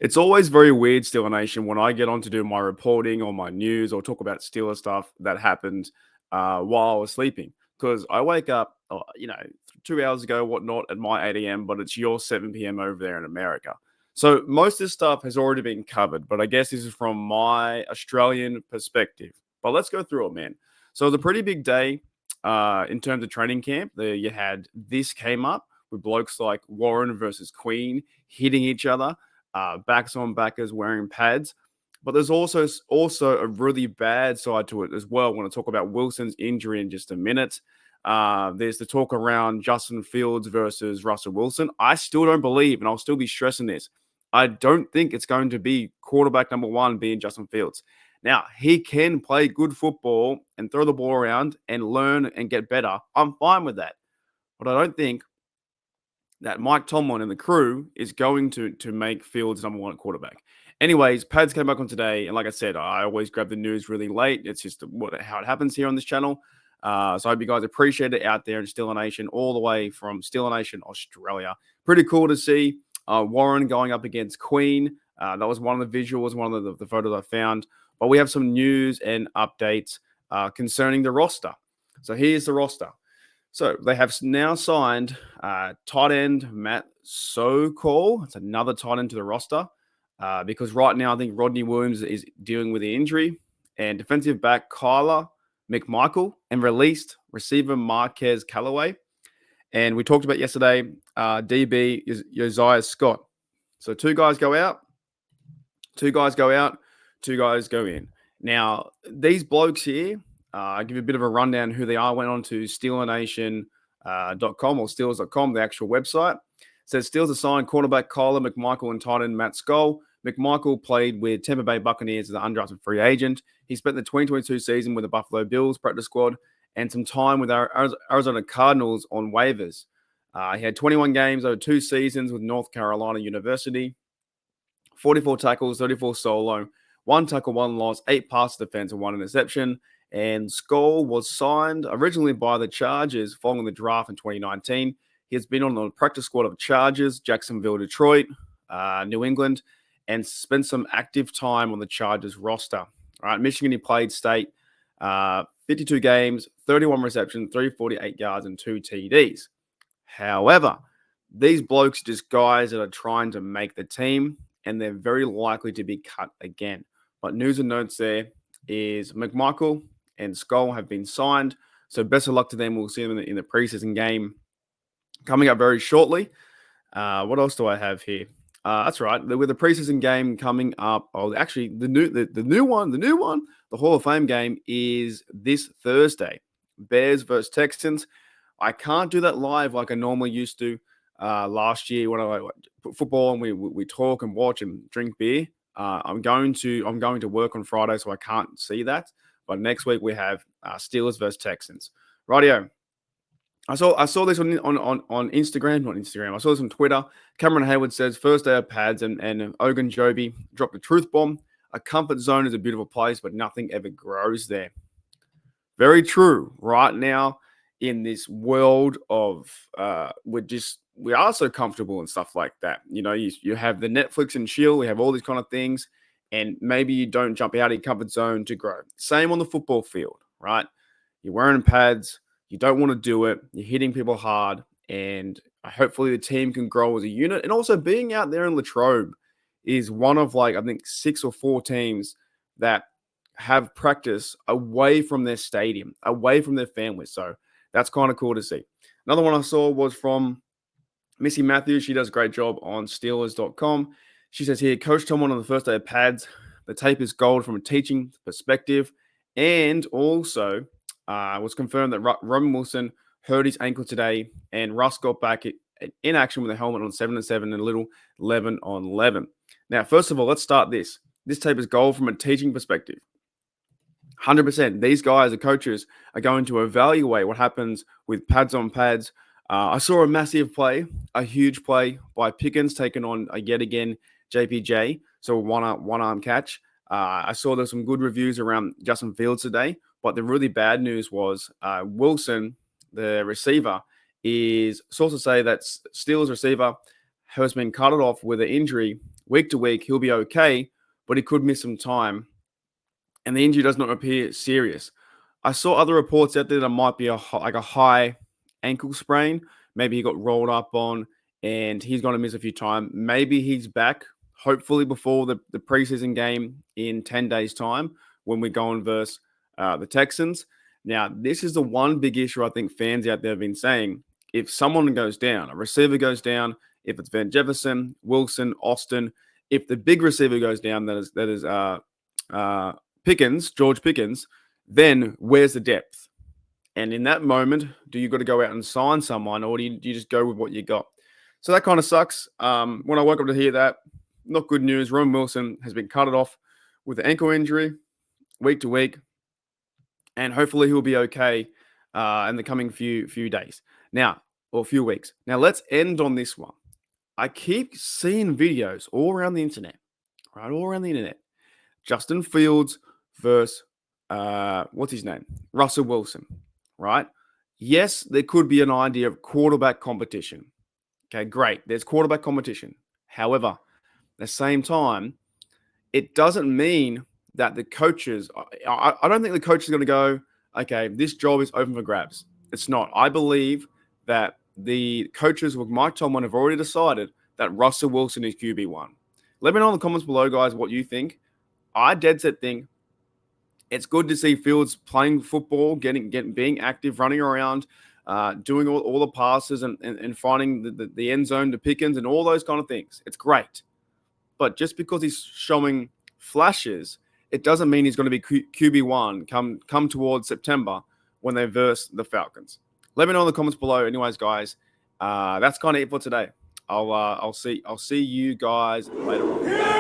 It's always very weird, Steeler Nation, when I get on to do my reporting or my news or talk about Steeler stuff that happened while I was sleeping. Because I wake up, 2 hours ago, whatnot, at my 8 a.m., but it's your 7 p.m. over there in America. So most of this stuff has already been covered, but I guess this is from my Australian perspective. But let's go through it, man. So it was a pretty big day in terms of training camp. You had this came up with blokes like Warren versus Queen hitting each other, backs on backers wearing pads. But there's also a really bad side to it as well. I want to talk about Wilson's injury in just a minute. There's the talk around Justin Fields versus Russell Wilson. I still don't believe, and I'll still be stressing this, I don't think it's going to be quarterback number one being Justin Fields. Now, he can play good football and throw the ball around and learn and get better. I'm fine with that. But I don't think that Mike Tomlin and the crew is going to make Fields number one at quarterback. Anyways, pads came back on today, and like I said, I always grab the news really late. It's just how it happens here on this channel. So I hope you guys appreciate it out there in Steeler Nation, all the way from Steeler Nation, Australia. Pretty cool to see Warren going up against Queen. That was one of the visuals, one of the photos I found. But we have some news and updates concerning the roster. So here's the roster. So they have now signed tight end Matt Sokol. It's another tight end to the roster because right now I think Rodney Williams is dealing with the injury, and defensive back Kyler McMichael, and released receiver Marquez Callaway. And we talked about yesterday, DB is Josiah Scott. So two guys go out, two guys go in. Now, these blokes here, I'll give you a bit of a rundown who they are. I went on to SteelerNation.com or Steelers.com, the actual website. It says Steelers assigned cornerback Kyler McMichael and tight end Matt Skoll. McMichael played with Tampa Bay Buccaneers as an undrafted free agent. He spent the 2022 season with the Buffalo Bills practice squad and some time with our Arizona Cardinals on waivers. He had 21 games over 2 seasons with North Carolina University, 44 tackles, 34 solo, 1 tackle, 1 loss, 8 pass defense, and 1 interception. And Skoll was signed originally by the Chargers following the draft in 2019. He has been on the practice squad of Chargers, Jacksonville, Detroit, New England, and spent some active time on the Chargers roster. All right, Michigan, he played state, 52 games, 31 receptions, 348 yards, and 2 TDs. However, these blokes are just guys that are trying to make the team, and they're very likely to be cut again. But news and notes there is McMichael and Skoll have been signed. So best of luck to them. We'll see them in the preseason game coming up very shortly. What else do I have here? That's right. With the preseason game coming up, actually the new one, the Hall of Fame game is this Thursday. Bears versus Texans. I can't do that live like I normally used to last year when I put football and we talk and watch and drink beer. I'm going to work on Friday, so I can't see that. But next week we have Steelers versus Texans. Rightio. I saw this on Instagram, not Instagram. I saw this on Twitter. Cameron Hayward says first day of pads, and Ogunjobi dropped a truth bomb. A comfort zone is a beautiful place, but nothing ever grows there. Very true. Right now, in this world of we are so comfortable and stuff like that. You know, you have the Netflix and chill. We have all these kind of things, and maybe you don't jump out of your comfort zone to grow. Same on the football field, right? You're wearing pads. You don't want to do it. You're hitting people hard, and hopefully the team can grow as a unit. And also being out there in Latrobe is one of I think 6 or 4 teams that have practice away from their stadium, away from their families. So that's kind of cool to see. Another one I saw was from Missy Matthews. She does a great job on Steelers.com. She says here, Coach Tomlin on the first day of pads. The tape is gold from a teaching perspective. And also was confirmed that Roman Wilson hurt his ankle today, and Russ got back in action with a helmet on 7-7 and a little 11-on-11. Now, first of all, let's start this. This tape is gold from a teaching perspective. 100%. These guys, the coaches, are going to evaluate what happens with pads on pads. I saw a massive play, a huge play by Pickens taking on yet again JPJ. So a one-arm catch. I saw there's some good reviews around Justin Fields today, but the really bad news was Wilson, the receiver, is sources say that Steelers receiver has been cut off with an injury week to week, he'll be okay, but he could miss some time, and the injury does not appear serious. I saw other reports out there that it might be a high ankle sprain. Maybe he got rolled up on, and he's going to miss a few time. Maybe he's back, hopefully before the preseason game in 10 days' time when we go and verse the Texans. Now, this is the one big issue I think fans out there have been saying. If someone goes down, a receiver goes down, if it's Van Jefferson, Wilson, Austin, if the big receiver goes down, that is George Pickens, then where's the depth? And in that moment, do you got to go out and sign someone, or do you just go with what you got? So that kind of sucks. When I woke up to hear that, not good news. Roman Wilson has been cut off with an ankle injury week to week, and hopefully he'll be okay in the coming few days now, or few weeks. Now let's end on this one. I keep seeing videos all around the internet, right? All around the internet. Justin Fields versus what's his name? Russell Wilson, right? Yes, there could be an idea of quarterback competition. Okay, great. There's quarterback competition. However, at the same time, it doesn't mean that the coaches, I don't think the coach is going to go, okay, this job is open for grabs. It's not. I believe that the coaches with Mike Tomlin have already decided that Russell Wilson is QB1. Let me know in the comments below, guys, what you think. I dead set think it's good to see Fields playing football, being active, running around, doing all the passes and finding the end zone to Pickens and all those kind of things. It's great. But just because he's showing flashes, it doesn't mean he's going to be QB1 come towards September when they verse the Falcons. Let me know in the comments below. Anyways, guys, that's kind of it for today. I'll see you guys later on.